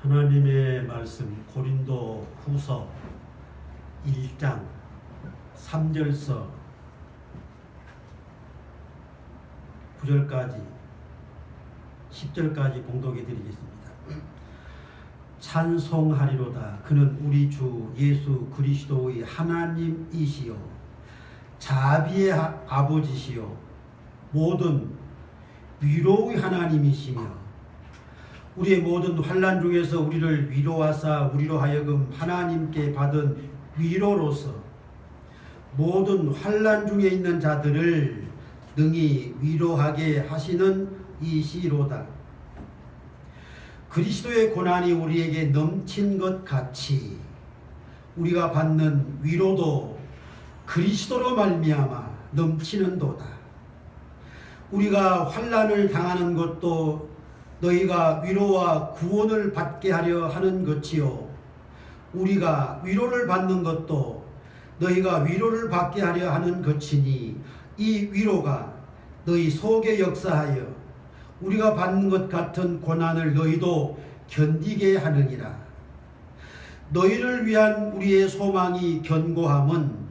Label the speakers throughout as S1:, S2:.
S1: 하나님의 말씀 고린도 후서 1장 3절서 9절까지 10절까지 봉독해 드리겠습니다. 찬송하리로다. 그는 우리 주 예수 그리스도의 하나님이시요 자비의 아버지시요 모든 위로의 하나님이시며 우리의 모든 환난 중에서 우리를 위로하사 우리로 하여금 하나님께 받은 위로로서 모든 환난 중에 있는 자들을 능히 위로하게 하시는 이시로다. 그리스도의 고난이 우리에게 넘친 것 같이 우리가 받는 위로도 그리스도로 말미암아 넘치는도다. 우리가 환난을 당하는 것도 너희가 위로와 구원을 받게 하려 하는 것이요 우리가 위로를 받는 것도 너희가 위로를 받게 하려 하는 것이니 이 위로가 너희 속에 역사하여 우리가 받는 것 같은 고난을 너희도 견디게 하느니라. 너희를 위한 우리의 소망이 견고함은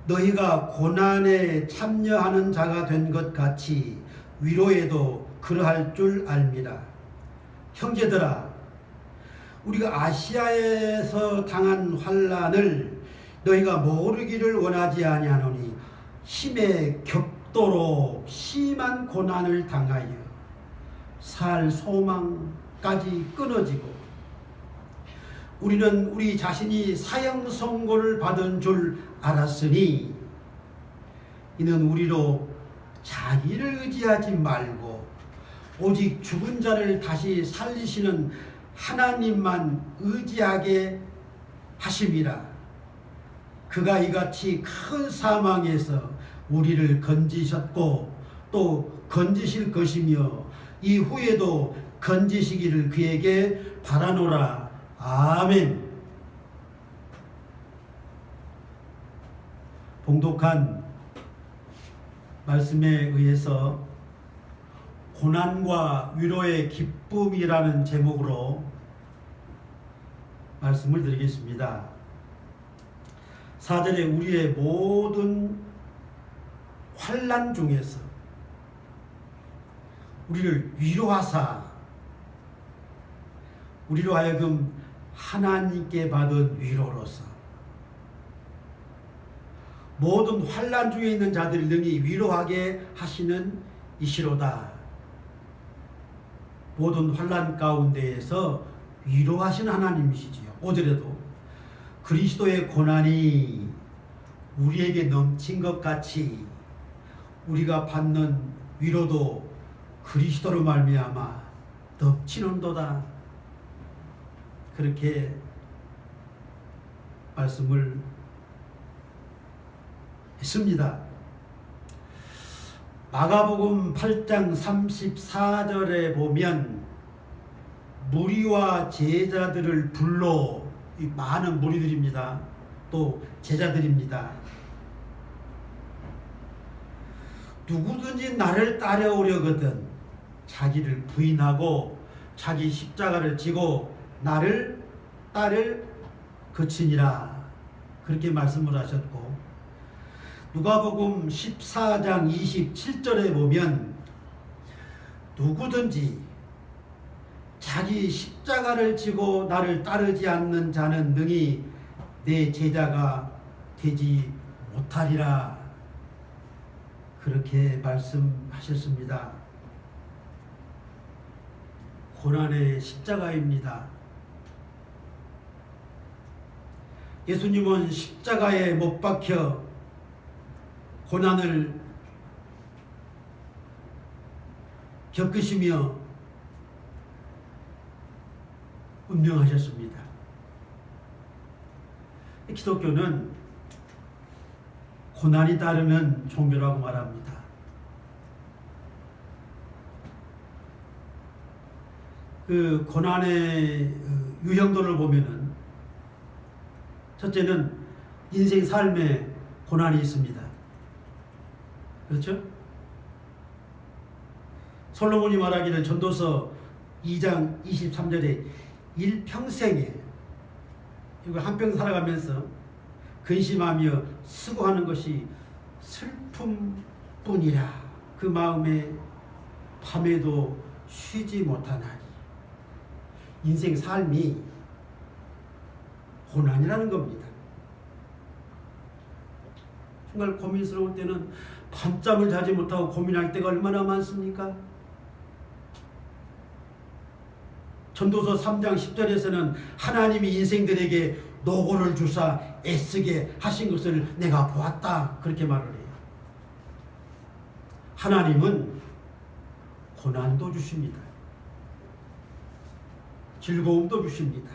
S1: 너희가 고난에 참여하는 자가 된 것 같이 위로에도 그러할 줄 알미라. 형제들아, 우리가 아시아에서 당한 환난을 너희가 모르기를 원하지 아니하노니 힘의 격도로 심한 고난을 당하여 살 소망까지 끊어지고 우리는 우리 자신이 사형 선고를 받은 줄 알았으니 이는 우리로 자기를 의지하지 말고 오직 죽은 자를 다시 살리시는 하나님만 의지하게 하심이라. 그가 이같이 큰 사망에서 우리를 건지셨고 또 건지실 것이며 이후에도 건지시기를 그에게 바라노라. 아멘. 봉독한 말씀에 의해서 고난과 위로의 기쁨이라는 제목으로 말씀을 드리겠습니다. 4절에 우리의 모든 환난 중에서 우리를 위로하사 우리로 하여금 하나님께 받은 위로로서 모든 환난 중에 있는 자들을 능히 위로하게 하시는 이시로다. 모든 환난 가운데에서 위로하시는 하나님이시지요. 5절에도 그리스도의 고난이 우리에게 넘친 것 같이 우리가 받는 위로도 그리스도로 말미암아 넘치는도다. 그렇게 말씀을 했습니다. 마가복음 8장 34절에 보면 무리와 제자들을 불러, 많은 무리들입니다. 또 제자들입니다. 누구든지 나를 따라오려거든 자기를 부인하고 자기 십자가를 지고 나를 따를 것이니라. 그렇게 말씀을 하셨고 누가복음 14장 27절에 보면 누구든지 자기 십자가를 지고 나를 따르지 않는 자는 능히 내 제자가 되지 못하리라. 그렇게 말씀하셨습니다. 고난의 십자가입니다. 예수님은 십자가에 못 박혀 고난을 겪으시며 운명하셨습니다. 기독교는 고난이 따르는 종교라고 말합니다. 그 고난의 유형들을 보면은 첫째는 인생 삶에 고난이 있습니다. 그렇죠? 솔로몬이 말하기를 전도서 2장 23절에 일평생에 이거 한평 살아가면서 근심하며 수고하는 것이 슬픔뿐이라 그 마음에 밤에도 쉬지 못하나니. 인생 삶이 고난이라는 겁니다. 정말 고민스러울 때는 밤잠을 자지 못하고 고민할 때가 얼마나 많습니까? 전도서 3장 10절에서는 하나님이 인생들에게 노고를 주사 애쓰게 하신 것을 내가 보았다 그렇게 말을 해요. 하나님은 고난도 주십니다. 즐거움도 주십니다.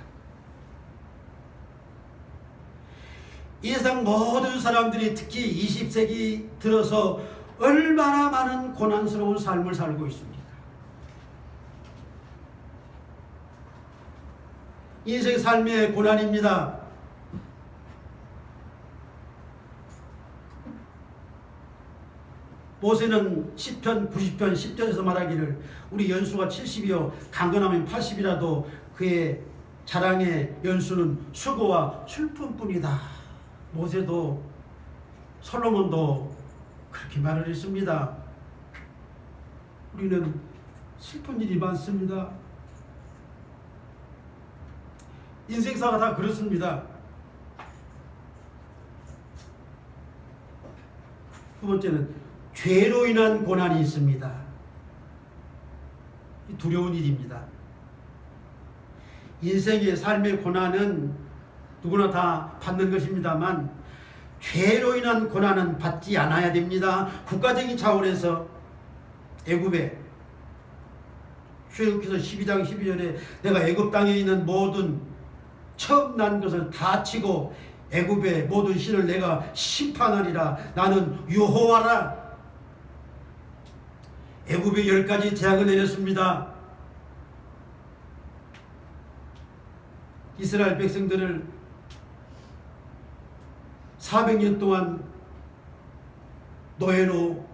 S1: 이 세상 모든 사람들이 특히 20세기 들어서 얼마나 많은 고난스러운 삶을 살고 있습니다. 인생 삶의 고난입니다. 모세는 시편 90편 10절에서 말하기를 우리 연수가 70이요 강건하면 80이라도 그의 자랑의 연수는 수고와 슬픔뿐이다. 모세도 솔로몬도 그렇게 말을 했습니다. 우리는 슬픈 일이 많습니다. 인생사가 다 그렇습니다. 두 번째는 죄로 인한 고난이 있습니다. 두려운 일입니다. 인생의 삶의 고난은 누구나 다 받는 것입니다만 죄로 인한 고난은 받지 않아야 됩니다. 국가적인 차원에서 애굽에 출애굽기서 12장 12절에 내가 애굽 땅에 있는 모든 처음 난 것을 다 치고 애굽의 모든 신을 내가 심판하리라. 나는 여호와라. 애굽에 10가지 재앙을 내렸습니다. 이스라엘 백성들을 400년 동안 노예로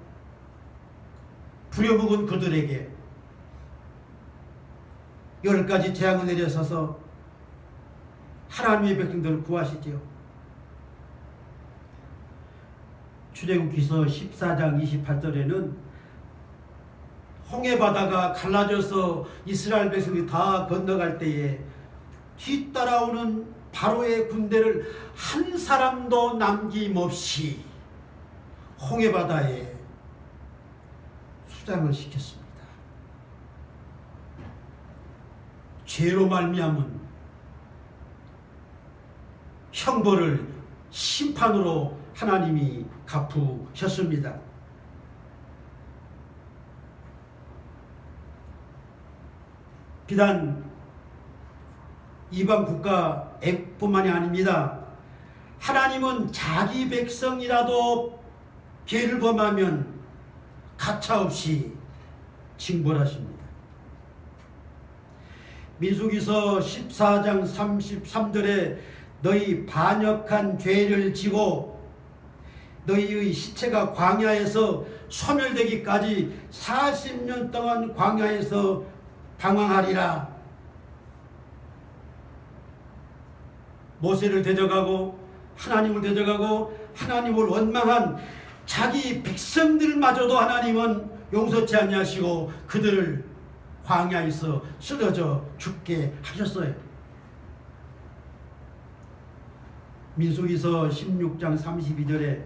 S1: 부려먹은 그들에게 10가지 재앙을 내려서서 하나님의 백성들을 구하시지요. 출애굽기서 14장 28절에는 홍해바다가 갈라져서 이스라엘 백성이 다 건너갈 때에 뒤따라오는 바로의 군대를 한 사람도 남김없이 홍해바다에 수장을 시켰습니다. 죄로 말미암은 형벌을 심판으로 하나님이 갚으셨습니다. 비단 이방 국가 애국뿐만이 아닙니다. 하나님은 자기 백성이라도 죄를 범하면 가차없이 징벌하십니다. 민수기서 14장 33절에 너희 반역한 죄를 지고 너희의 시체가 광야에서 소멸되기까지 40년 동안 광야에서 방황하리라. 모세를 대적하고 하나님을 대적하고 하나님을 원망한 자기 백성들마저도 하나님은 용서치 아니하시고 그들을 광야에서 쓰러져 죽게 하셨어요. 민수기서 16장 32절에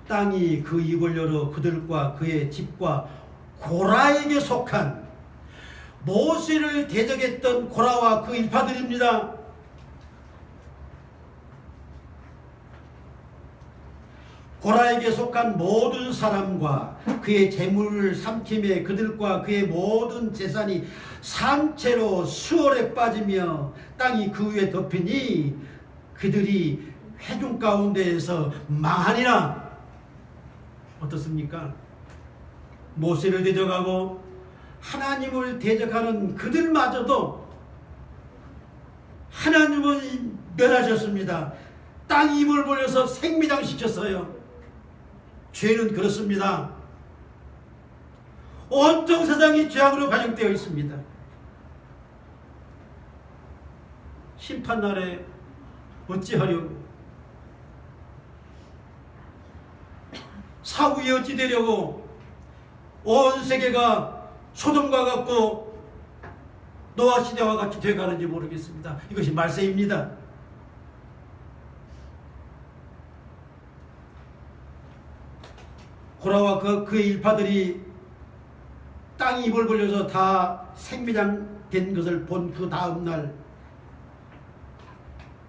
S1: 땅이 그 입을 열어 그들과 그의 집과 고라에게 속한 모세를 대적했던 고라와 그 일파들입니다. 고라에게 속한 모든 사람과 그의 재물을 삼킴에 그들과 그의 모든 재산이 산채로 수월에 빠지며 땅이 그 위에 덮이니 그들이 회중 가운데에서 망하니라. 어떻습니까? 모세를 대적하고 하나님을 대적하는 그들마저도 하나님은 멸하셨습니다. 땅 입을 벌려서 생매장시켰어요. 죄는 그렇습니다. 온통 세상이 죄악으로 가정되어 있습니다. 심판날에 어찌하려고, 사후에 어찌 되려고 온 세계가 소돔과 같고 노아 시대와 같이 되어가는지 모르겠습니다. 이것이 말세입니다. 고라와 그의 일파들이 땅이 입을 벌려서 다 생매장된 것을 본 그 다음 날,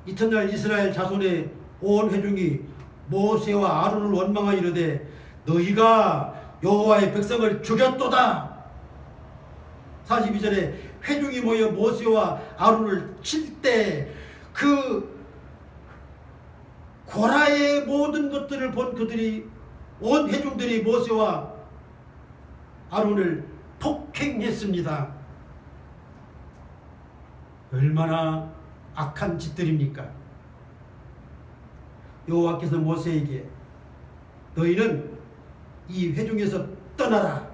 S1: 이튿날 이스라엘 자손의 온 회중이 모세와 아론을 원망하여 이르되 너희가 여호와의 백성을 죽였도다. 42절에 회중이 모여 모세와 아론을 칠 때 그 고라의 모든 것들을 본 그들이, 온 회중들이 모세와 아론을 폭행했습니다. 얼마나 악한 짓들입니까? 여호와께서 모세에게 너희는 이 회중에서 떠나라.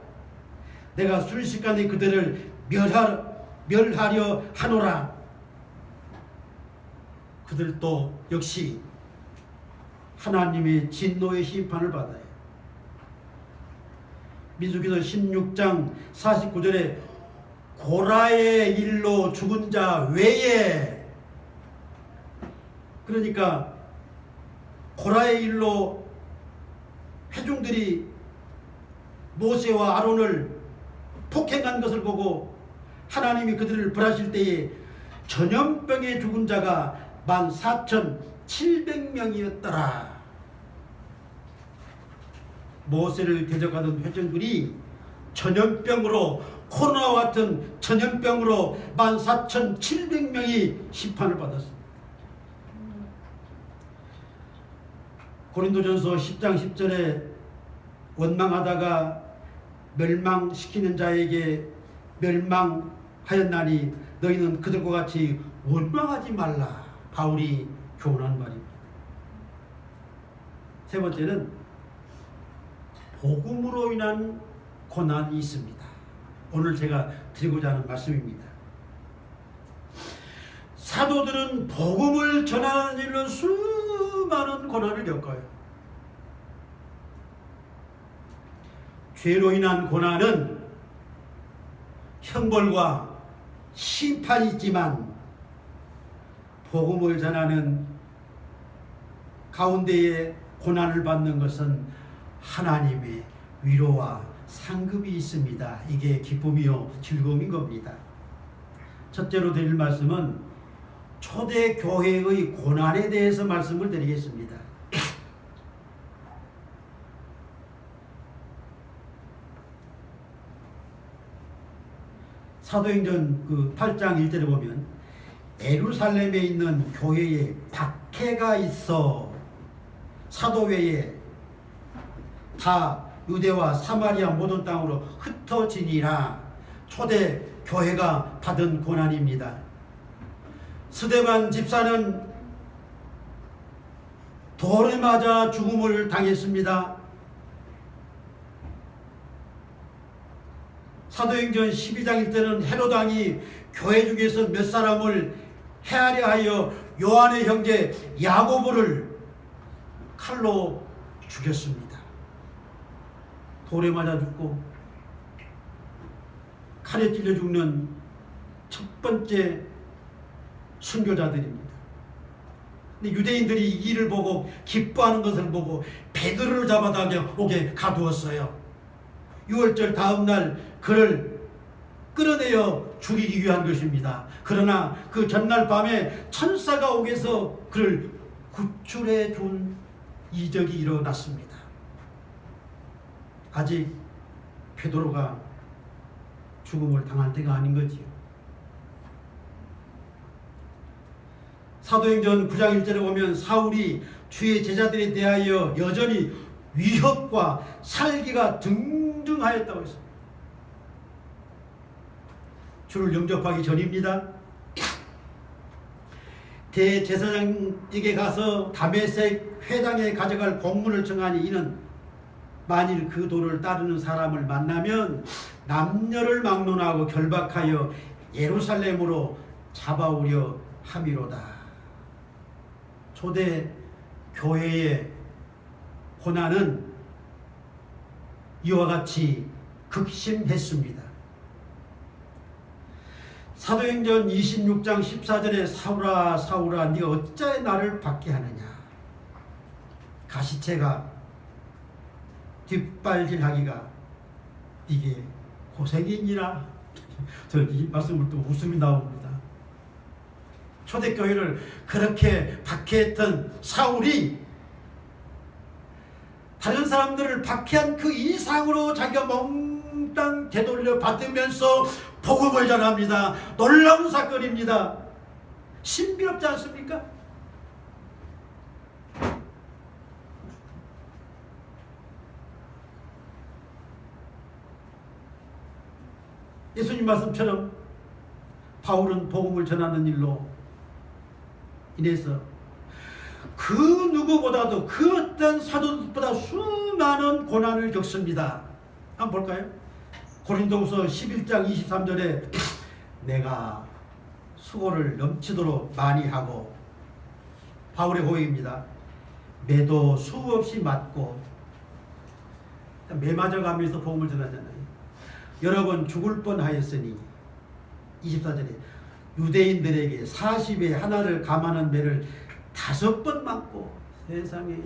S1: 내가 순식간에 그들을 멸하려 하노라. 그들도 역시 하나님의 진노의 심판을 받아요. 민수기서 16장 49절에 고라의 일로 죽은 자 외에, 그러니까 고라의 일로 회중들이 모세와 아론을 폭행한 것을 보고 하나님이 그들을 벌하실 때에 전염병에 죽은 자가 14,700명이었더라. 모세를 대적하던 회중들이 전염병으로, 코로나와 같은 전염병으로 14,700명이 심판을 받았습니다. 고린도전서 10장 10절에 원망하다가 멸망시키는 자에게 멸망하였나니 너희는 그들과 같이 원망하지 말라. 바울이 교훈한 말입니다. 세 번째는 복음으로 인한 고난이 있습니다. 오늘 제가 드리고자 하는 말씀입니다. 사도들은 복음을 전하는 일로 수많은 고난을 겪어요. 죄로 인한 고난은 형벌과 심판이 있지만 복음을 전하는 가운데에 고난을 받는 것은 하나님의 위로와 상급이 있습니다. 이게 기쁨이요 즐거움인 겁니다. 첫째로 드릴 말씀은 초대교회의 고난에 대해서 말씀을 드리겠습니다. 사도행전 8장 1절에 보면 예루살렘에 있는 교회에 박해가 있어 사도회에 다 유대와 사마리아 모든 땅으로 흩어지니라. 초대 교회가 받은 고난입니다. 스데반 집사는 돌에 맞아 죽음을 당했습니다. 사도행전 12장 1절은 헤롯 왕이 교회 중에서 몇 사람을 해하려 하여 요한의 형제 야고보를 칼로 죽였습니다. 돌에 맞아 죽고 칼에 찔려 죽는 첫 번째 순교자들입니다. 근데 유대인들이 이 일을 보고 기뻐하는 것을 보고 베드로를 잡아다 옥에 가두었어요. 6월절 다음 날 그를 끌어내어 죽이기 위한 것입니다. 그러나 그 전날 밤에 천사가 옥에서 그를 구출해 준 이적이 일어났습니다. 아직 베드로가 죽음을 당할 때가 아닌 거지요. 사도행전 9장 1절에 보면 사울이 주의 제자들에 대하여 여전히 위협과 살기가 등등하였다고 했습니다. 주를 영접하기 전입니다. 대제사장에게 가서 다메섹 회당에 가져갈 공문을 청하니 이는 만일 그 도를 따르는 사람을 만나면 남녀를 막론하고 결박하여 예루살렘으로 잡아오려 함이로다. 초대 교회의 고난은 이와 같이 극심했습니다. 사도행전 26장 14절에 사울아 사울아 네가 어찌하여 나를 박해하느냐. 가시채가 뒷발질하기가 이게 고생이니라. 저 이 말씀을 또 웃음이 나옵니다. 초대교회를 그렇게 박해했던 사울이 다른 사람들을 박해한 그 이상으로 자기가 몽땅 되돌려 받으면서 복음을 전합니다. 놀라운 사건입니다. 신비롭지 않습니까? 예수님 말씀처럼 바울은 복음을 전하는 일로 인해서 그 누구보다도 그 어떤 사도들보다 수많은 고난을 겪습니다. 한번 볼까요? 고린도후서 11장 23절에 내가 수고를 넘치도록 많이 하고, 바울의 고백입니다. 매도 수없이 맞고, 매 맞아가면서 복음을 전하잖아요. 여러 번 죽을 뻔하였으니 24절에 유대인들에게 40에 하나를 감하는 매를 5번 맞고, 세상에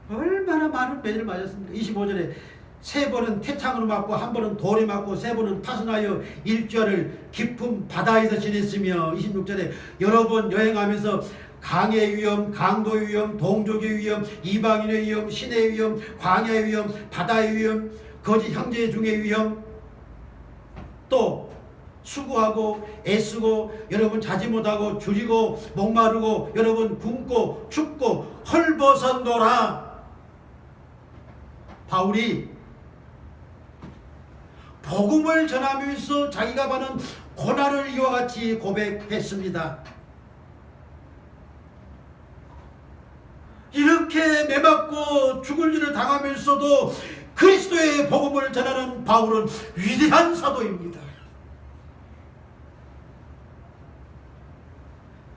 S1: 얼마나 많은 매를 맞았습니까? 25절에 3번은 태창으로 맞고 1번은 돌에 맞고 3번은 파손하여 일주일을 깊은 바다에서 지냈으며, 26절에 여러 번 여행하면서 강의 위험, 강도의 위험, 동족의 위험, 이방인의 위험, 신의 위험, 광야의 위험, 바다의 위험, 거짓 형제 중의 위험, 또 수고하고 애쓰고 여러분 자지 못하고 줄이고 목마르고 여러분 굶고 춥고 헐벗었노라. 바울이 복음을 전하면서 자기가 받은 고난을 이와 같이 고백했습니다. 이렇게 매맞고 죽을 일을 당하면서도 그리스도의 복음을 전하는 바울은 위대한 사도입니다.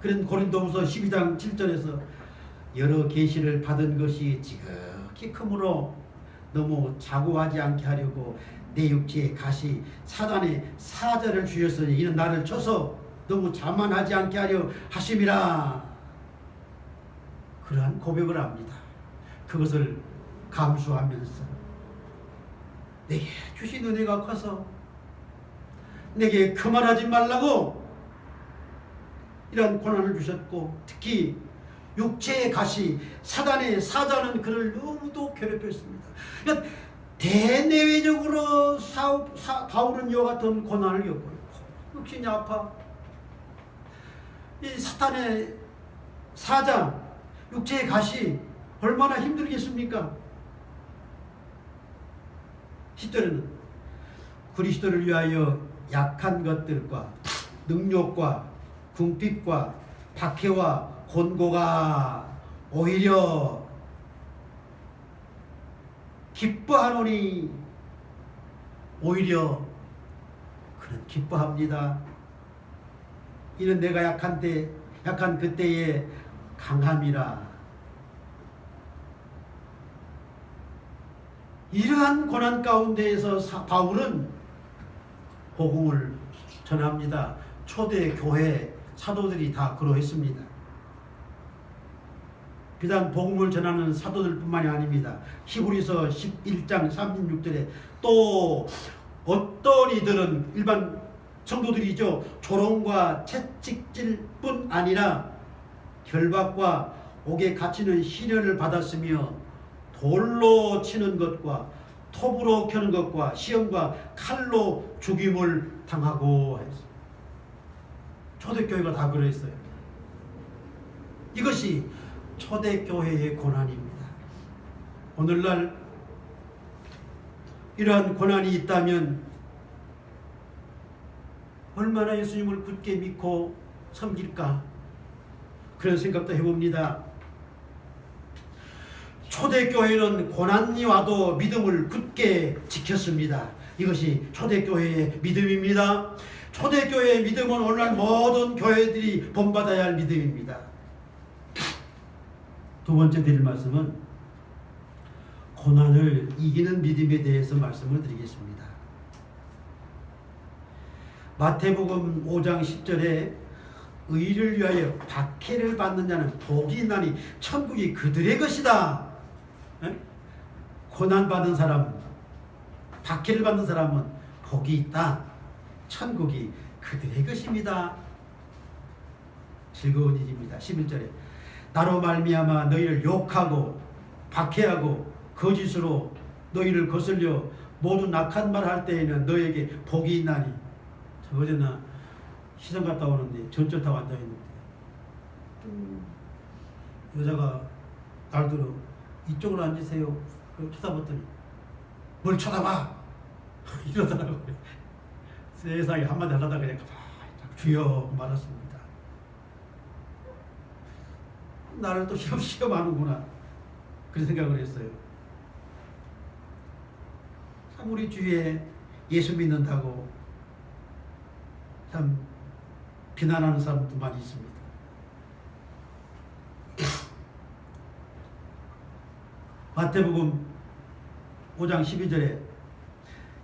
S1: 그런 고린도후서 12장 7절에서 여러 계시를 받은 것이 지극히 크므로 너무 자고하지 않게 하려고 내 육체에 가시 사단의 사자를 주셨으니 이는 나를 쳐서 너무 자만하지 않게 하려 하심이라. 그러한 고백을 합니다. 그것을 감수하면서 내게 주신 은혜가 커서 내게 그만하지 말라고 이런 고난을 주셨고, 특히 육체의 가시 사단의 사자는 그를 너무도 괴롭혔습니다. 그러니까 대내외적으로 바울은 이와 같은 고난을 겪고 있고, 육신이 아파. 이 사탄의 사자, 육체의 가시 얼마나 힘들겠습니까? 10절에는 그리스도를 위하여 약한 것들과 능욕과 궁핍과 박해와 곤고가 오히려 기뻐하노니, 오히려 그는 기뻐합니다. 이는 내가 약한 그때의 강함이라. 이러한 고난 가운데에서 바울은 복음을 전합니다. 초대 교회 사도들이 다 그러했습니다. 비단 복음을 전하는 사도들뿐만이 아닙니다. 히브리서 11장 36절에 또 어떤 이들은 일반 성도들이죠. 조롱과 채찍질뿐 아니라 결박과 옥에 갇히는 시련을 받았으며 돌로 치는 것과 톱으로 켜는 것과 시험과 칼로 죽임을 당하고 했습니다. 초대교회가 다 그랬어요. 이것이 초대교회의 고난입니다. 오늘날 이러한 고난이 있다면 얼마나 예수님을 굳게 믿고 섬길까, 그런 생각도 해봅니다. 초대교회는 고난이 와도 믿음을 굳게 지켰습니다. 이것이 초대교회의 믿음입니다. 초대교회의 믿음은 오늘날 모든 교회들이 본받아야 할 믿음입니다. 두 번째 드릴 말씀은 고난을 이기는 믿음에 대해서 말씀을 드리겠습니다. 마태복음 5장 10절에 의를 위하여 박해를 받는 자는 복이 있나니 천국이 그들의 것이다. 고난받은 사람, 박해를 받는 사람은 복이 있다. 천국이 그들의 것입니다. 즐거운 일입니다. 11절에 나로 말미암아 너희를 욕하고 박해하고 거짓으로 너희를 거슬려 모두 낙한 말 할 때에는 너에게 복이 있나니. 저 어제나 시장 갔다 오는데 전철 타고 앉아있는데 여자가 날들어 이쪽으로 앉으세요. 쳐다봤더니 뭘 쳐다봐 이러더라고요. 세상에 한마디 하려다 그냥 주여 말았습니다. 나를 또 시험 하는구나 그런 생각을 했어요. 참 우리 주위에 예수 믿는다고 참 비난하는 사람도 많이 있습니다. 마태복음 5장 12절에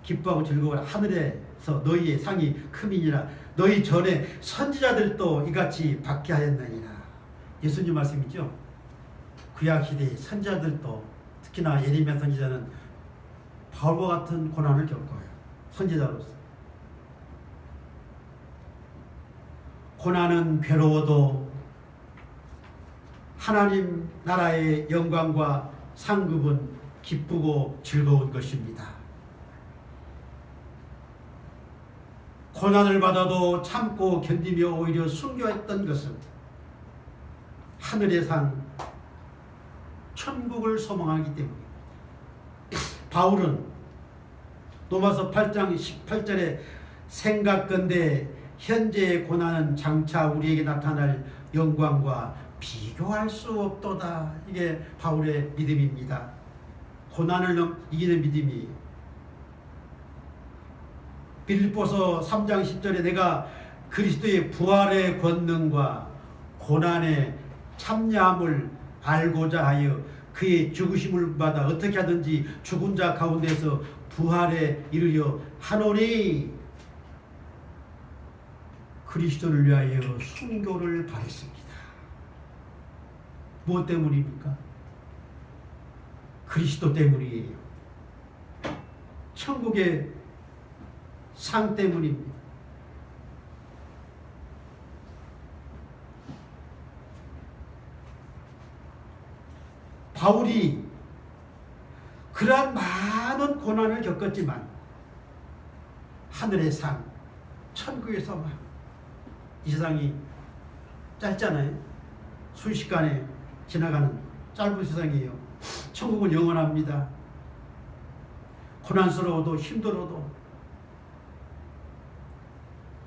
S1: 기뻐하고 즐거워라 하늘에서 너희의 상이 크민이라 너희 전에 선지자들도 이같이 박해하였느니라. 예수님 말씀이죠. 구약시대의 선지자들도 특히나 예레미야 선지자는 바울과 같은 고난을 겪어요. 선지자로서. 고난은 괴로워도 하나님 나라의 영광과 상급은 기쁘고 즐거운 것입니다. 고난을 받아도 참고 견디며 오히려 순교했던 것은 하늘의 상, 천국을 소망하기 때문입니다. 바울은 로마서 8장 18절에 생각건대 현재의 고난은 장차 우리에게 나타날 영광과 비교할 수 없도다. 이게 바울의 믿음입니다. 고난을 이기는 믿음이에요. 빌립보서 3장 10절에 내가 그리스도의 부활의 권능과 고난의 참여함을 알고자 하여 그의 죽으심을 받아 어떻게 하든지 죽은 자 가운데서 부활에 이르려 하노니 그리스도를 위하여 순교를 바랬습니다. 무엇 때문입니까? 그리스도 때문이에요. 천국의 상 때문입니다. 바울이 그러한 많은 고난을 겪었지만 하늘의 상, 천국의 소망, 이 세상이 짧잖아요. 순식간에 지나가는 짧은 세상이에요. 천국은 영원합니다. 고난스러워도 힘들어도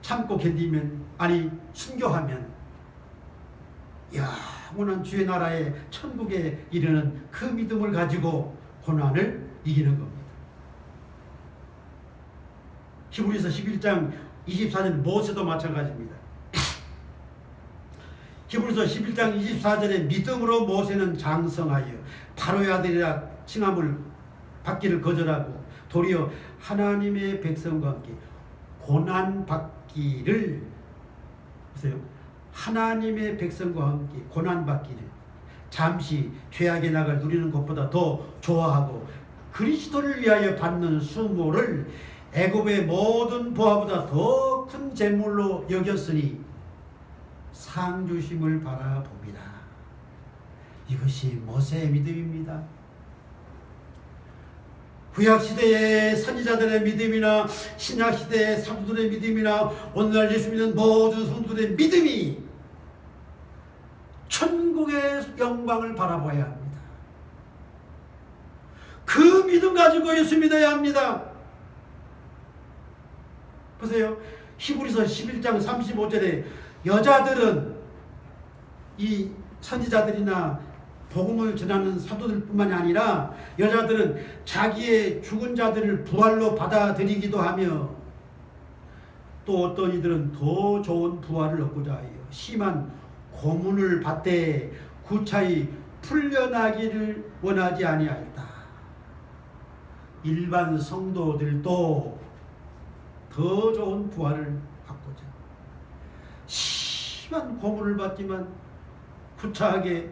S1: 참고 견디면, 아니 순교하면 영원한 주의 나라의 천국에 이르는 그 믿음을 가지고 고난을 이기는 겁니다. 히브리서 11장 24절 모세도 마찬가지입니다. 히브리서 11장 24절에 믿음으로 모세는 장성하여 바로의 아들이라 칭함을 받기를 거절하고 도리어 하나님의 백성과 함께 고난받기를, 보세요, 하나님의 백성과 함께 고난받기를 잠시 죄악의 낙을 누리는 것보다 더 좋아하고 그리스도를 위하여 받는 수모를 애굽의 모든 보화보다 더 큰 재물로 여겼으니 상 주심을 바라봅니다. 이것이 모세의 믿음입니다. 구약시대의 선지자들의 믿음이나 신약시대의 사도들의 믿음이나 오늘날 예수 믿는 모든 성도들의 믿음이 천국의 영광을 바라봐야 합니다. 그 믿음 가지고 예수 믿어야 합니다. 보세요. 히브리서 11장 35절에 여자들은 이 선지자들이나 복음을 전하는 사도들뿐만이 아니라 여자들은 자기의 죽은 자들을 부활로 받아들이기도 하며 또 어떤 이들은 더 좋은 부활을 얻고자 하여 심한 고문을 받되 구차히 풀려나기를 원하지 아니하였다. 일반 성도들도 더 좋은 부활을 받고자 심한 고문을 받지만 구차하게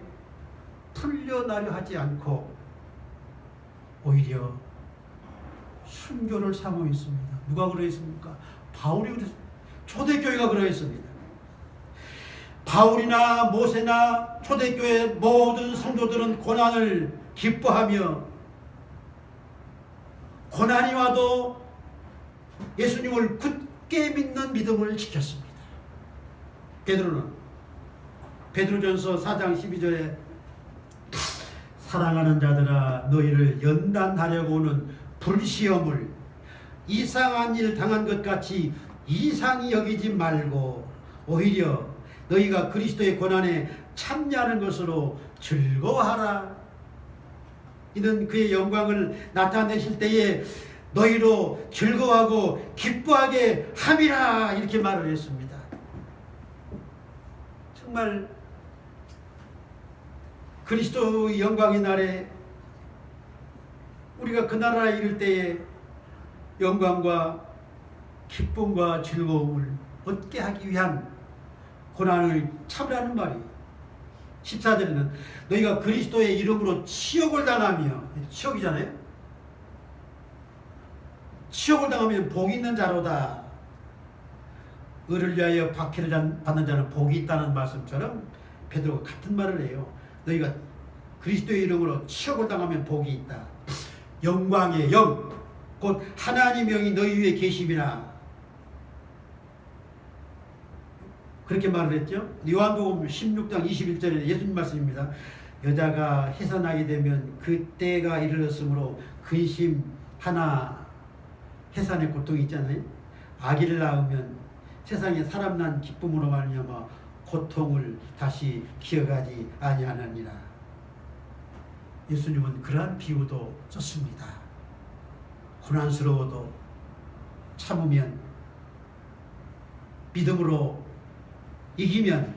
S1: 풀려나려 하지 않고 오히려 순교를 사모했습니다. 누가 그러했습니까? 바울이 그랬습니다. 초대교회가 그러했습니다. 바울이나 모세나 초대교회 모든 성도들은 고난을 기뻐하며 고난이 와도 예수님을 굳게 믿는 믿음을 지켰습니다. 베드로전서 4장 12절에 사랑하는 자들아 너희를 연단하려고 오는 불시험을 이상한 일 당한 것 같이 이상히 여기지 말고 오히려 너희가 그리스도의 고난에 참여하는 것으로 즐거워하라. 이는 그의 영광을 나타내실 때에 너희로 즐거워하고 기뻐하게 함이라 이렇게 말을 했습니다. 정말 그리스도의 영광의 날에 우리가 그 나라에 이를 때에 영광과 기쁨과 즐거움을 얻게 하기 위한 고난을 참으라는 말이에요. 14절에는 너희가 그리스도의 이름으로 치욕을 당하며, 치욕이잖아요. 치욕을 당하면 복이 있는 자로다. 의를 위하여 박해를 받는 자는 복이 있다는 말씀처럼 베드로가 같은 말을 해요. 너희가 그리스도의 이름으로 치욕을 당하면 복이 있다. 영광의 영, 곧 하나님의 영이 너희 위에 계심이라. 그렇게 말을 했죠. 요한복음 16장 21절에 예수님 말씀입니다. 여자가 해산하게 되면 그때가 이르렀으므로 근심 하나 해산의 고통이 있잖아요. 아기를 낳으면 세상에 사람 난 기쁨으로 말미암아 고통을 다시 기억하지 아니하느니라. 예수님은 그러한 비유도 썼습니다. 고난스러워도 참으면 믿음으로 이기면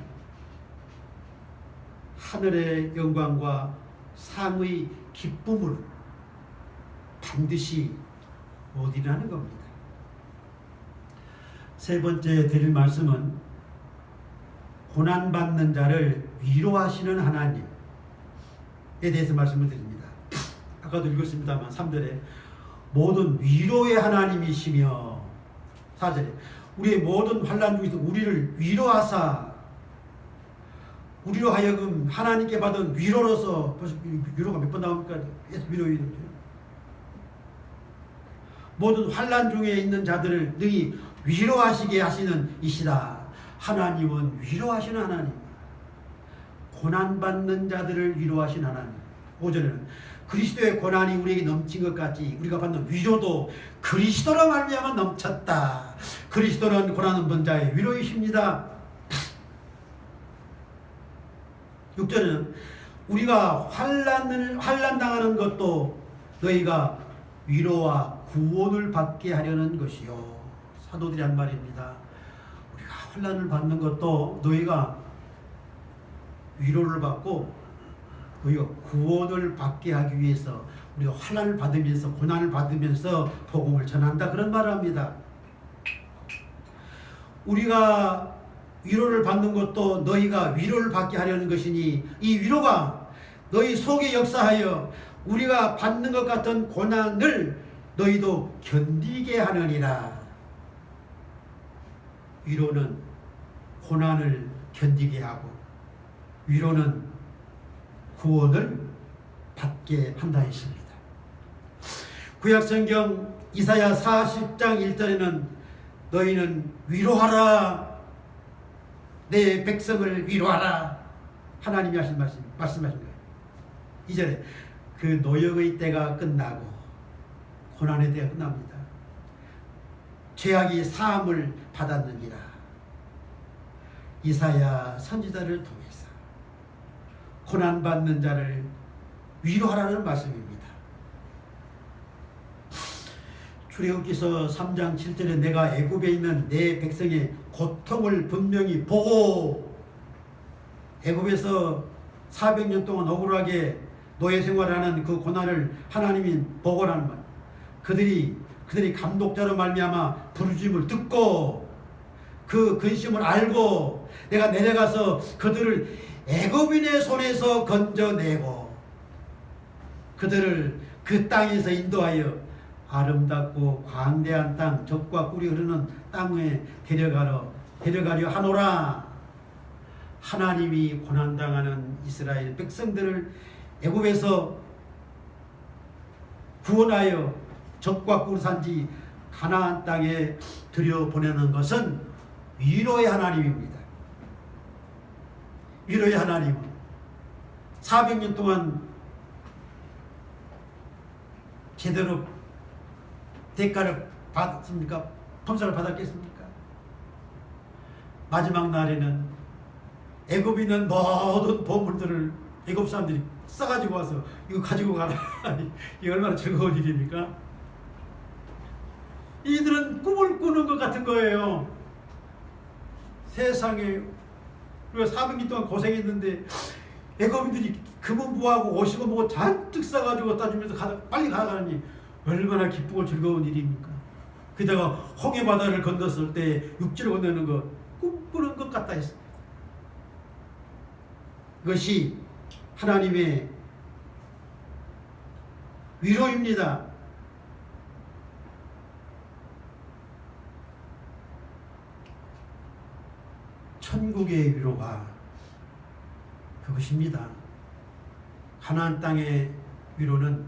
S1: 하늘의 영광과 상의 기쁨을 반드시 얻으라는 겁니다. 세 번째 드릴 말씀은 고난받는 자를 위로하시는 하나님에 대해서 말씀을 드립니다. 아까도 읽었습니다만 3절에 모든 위로의 하나님이시며 4절에 우리의 모든 환난 중에서 우리를 위로하사 우리로 하여금 하나님께 받은 위로로서 벌써 위로가 몇 번 나옵니까? 위로의 모든 환난 중에 있는 자들을 능히 위로하시게 하시는 이시다. 하나님은 위로하시는 하나님, 고난받는 자들을 위로하신 하나님. 5절에는 그리스도의 고난이 우리에게 넘친 것 같이 우리가 받는 위로도 그리스도로 말미암아 넘쳤다. 그리스도는 고난 받는 자의 위로이십니다. 6절에는 우리가 환난 당하는 것도 너희가 위로와 구원을 받게 하려는 것이요. 사도들이 한 말입니다. 우리가 환난을 받는 것도 너희가 위로를 받고 너희가 구원을 받게 하기 위해서 우리가 환난을 받으면서 고난을 받으면서 복음을 전한다 그런 말을 합니다. 우리가 위로를 받는 것도 너희가 위로를 받게 하려는 것이니 이 위로가 너희 속에 역사하여 우리가 받는 것 같은 고난을 너희도 견디게 하느니라. 위로는 고난을 견디게 하고 위로는 구원을 받게 한다 했습니다. 구약성경 이사야 40장 1절에는 너희는 위로하라, 내 백성을 위로하라 하나님이 하신 말씀하신 거예요. 2절에 그 노역의 때가 끝나고 고난의 때가 끝납니다. 죄악이 사함을 받았느니라. 이사야 선지자를 통해서 고난받는 자를 위로하라는 말씀입니다. 출애굽기서 3장 7절에 내가 애굽에 있는 내 백성의 고통을 분명히 보고, 애굽에서 400년 동안 억울하게 노예 생활하는 그 고난을 하나님이 보고라는 말. 그들이 감독자로 말미암아 부르짖음을 듣고 그 근심을 알고 내가 내려가서 그들을 애굽인의 손에서 건져내고 그들을 그 땅에서 인도하여 아름답고 광대한 땅, 젖과 꿀이 흐르는 땅에 데려가려 하노라. 하나님이 고난당하는 이스라엘 백성들을 애굽에서 구원하여 젖과 꿀 산지 가나안 땅에 들여보내는 것은 위로의 하나님입니다. 위로의 하나님은 400년 동안 제대로 대가를 받았습니까? 품살을 받았겠습니까? 마지막 날에는 애굽에 있는 모든 보물들을 애굽 사람들이 싸가지고 와서 이거 가지고 가라. 이게 얼마나 즐거운 일입니까? 이들은 꿈을 꾸는 것 같은 거예요. 세상에 우리가 400년 동안 고생했는데 애굽인들이 금은부하고 옷이고 뭐고 잔뜩 싸가지고 따주면서 빨리 가라가니 얼마나 기쁘고 즐거운 일입니까? 그다가 홍해 바다를 건넜을 때 육지를 건너는 거 꿈꾸는 것 같다 했습니다. 이것이 하나님의 위로입니다. 천국의 위로가 그것입니다. 가나안 땅의 위로는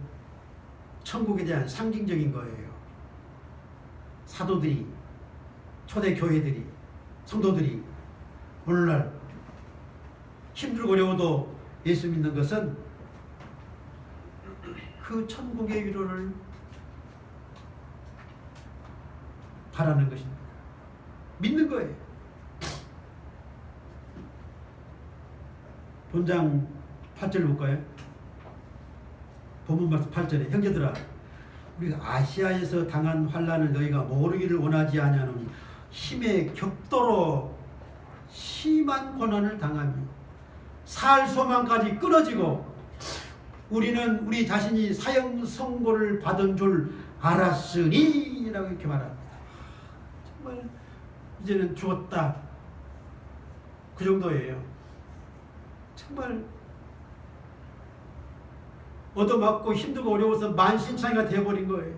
S1: 천국에 대한 상징적인 거예요. 사도들이, 초대 교회들이, 성도들이 오늘날 힘들고 어려워도 예수 믿는 것은 그 천국의 위로를 바라는 것입니다. 믿는 거예요. 본장 8절 볼까요? 본문 말씀 8절에 형제들아 우리가 아시아에서 당한 환난을 너희가 모르기를 원하지 아니하노니 힘에 격도로 심한 고난을 당하며 살 소망까지 끊어지고 우리는 우리 자신이 사형 선고를 받은 줄 알았으니 라고 이렇게 말합니다. 정말 이제는 죽었다. 그 정도예요. 정말 얻어맞고 힘들고 어려워서 만신창이가 되어버린 거예요.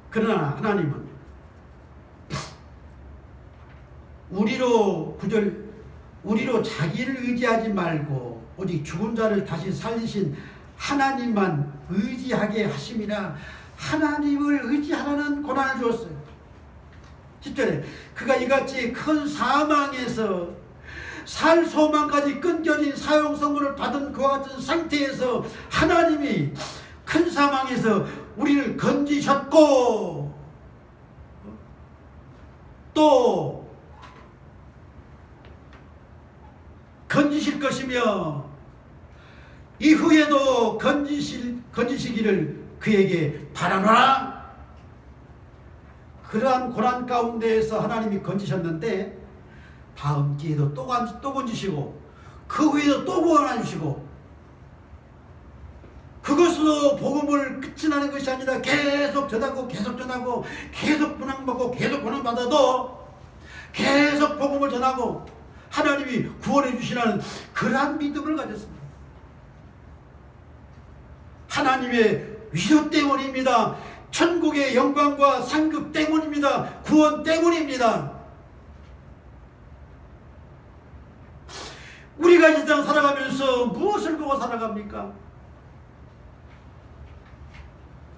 S1: 그러나 하나님은 우리로 자기를 의지하지 말고 오직 죽은 자를 다시 살리신 하나님만 의지하게 하심이라. 하나님을 의지하라는 고난을 주었어요. 10절에 그가 이같이 큰 사망에서 살 소망까지 끊겨진 사형 선고를 받은 그와 같은 상태에서 하나님이 큰 사망에서 우리를 건지셨고 또 건지실 것이며 이후에도 건지시기를 그에게 바라노라. 그러한 고난 가운데에서 하나님이 건지셨는데 다음 기회도 또 건지시고 그 후에도 또 구원해주시고 그것으로 복음을 끝이 나는 것이 아니라 계속 전하고 계속 전하고 계속 분양받고 계속 고난받아도 계속 복음을 전하고 하나님이 구원해 주시라는 그러한 믿음을 가졌습니다. 하나님의 위로 때문입니다. 천국의 영광과 상급 때문입니다. 구원 때문입니다. 우리가 이 세상 살아가면서 무엇을 보고 살아갑니까?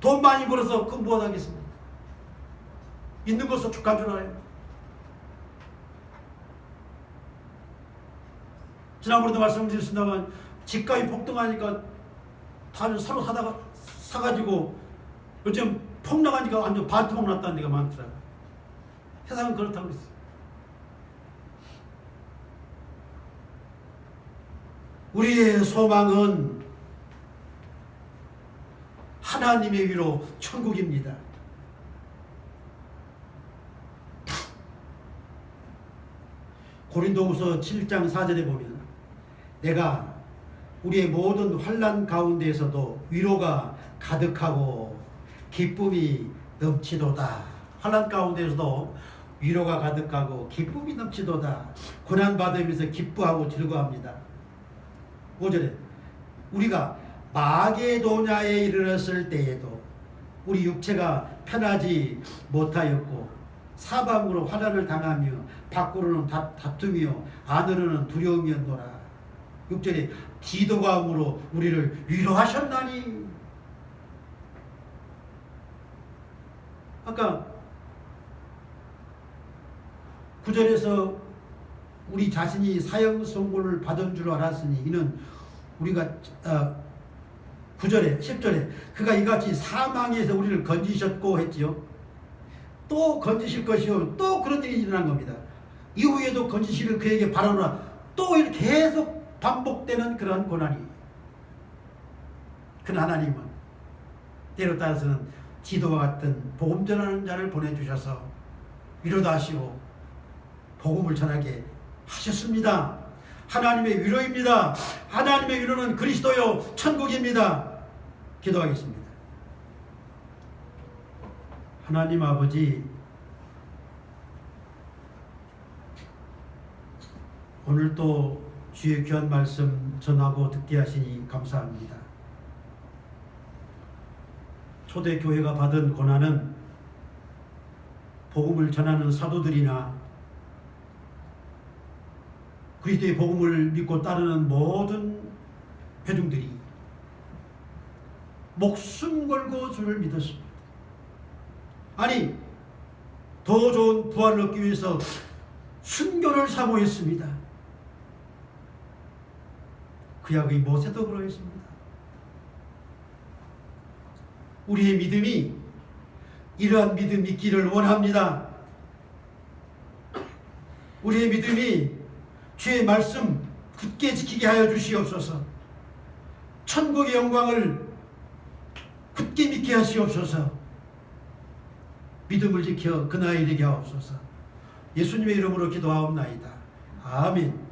S1: 돈 많이 벌어서 그 무엇 하겠습니까? 있는 것으로 축한 줄 알아요. 지난번에도 말씀드렸습니다만 집값이 폭등하니까 다들 서로 사가지고 요즘 폭락하니까 완전 반토막 났다는 데가 많더라고요. 세상은 그렇다고 그랬어요. 우리의 소망은 하나님의 위로 천국입니다. 고린도후서 7장 4절에 보면 내가 우리의 모든 환난 가운데에서도 위로가 가득하고 기쁨이 넘치도다. 환난 가운데에서도 위로가 가득하고 기쁨이 넘치도다. 고난받으면서 기뻐하고 즐거워합니다. 5절에 우리가 마게도냐에 이르렀을 때에도 우리 육체가 편하지 못하였고 사방으로 화난을 당하며 밖으로는 다투며 안으로는 두려움이었노라. 6절에 디도감으로 우리를 위로하셨나니. 아까 9절에서 우리 자신이 사형 선고를 받은 줄 알았으니 이는 우리가 9절에 10절에 그가 이같이 사망에서 우리를 건지셨고 했지요. 또 건지실 것이요 또 그런 일이 일어난 겁니다. 이후에도 건지시를 그에게 바라노라. 또 이렇게 계속 반복되는 그런 고난이. 그러나 하나님은 때로 따라서는 디도와 같은 복음 전하는 자를 보내주셔서 위로도 하시고 복음을 전하게 하셨습니다. 하나님의 위로입니다. 하나님의 위로는 그리스도요 천국입니다. 기도하겠습니다. 하나님 아버지, 오늘도 주의 귀한 말씀 전하고 듣게 하시니 감사합니다. 초대교회가 받은 고난은 복음을 전하는 사도들이나 그리스도의 복음을 믿고 따르는 모든 회중들이 목숨 걸고 주를 믿었습니다. 아니, 더 좋은 부활을 얻기 위해서 순교를 사모했습니다. 구약의 모세도 그러했습니다. 우리의 믿음이 이러한 믿음 있기를 원합니다. 우리의 믿음이 주의 말씀 굳게 지키게 하여 주시옵소서. 천국의 영광을 굳게 믿게 하시옵소서. 믿음을 지켜 그날에 이르게 하옵소서. 예수님의 이름으로 기도하옵나이다. 아멘.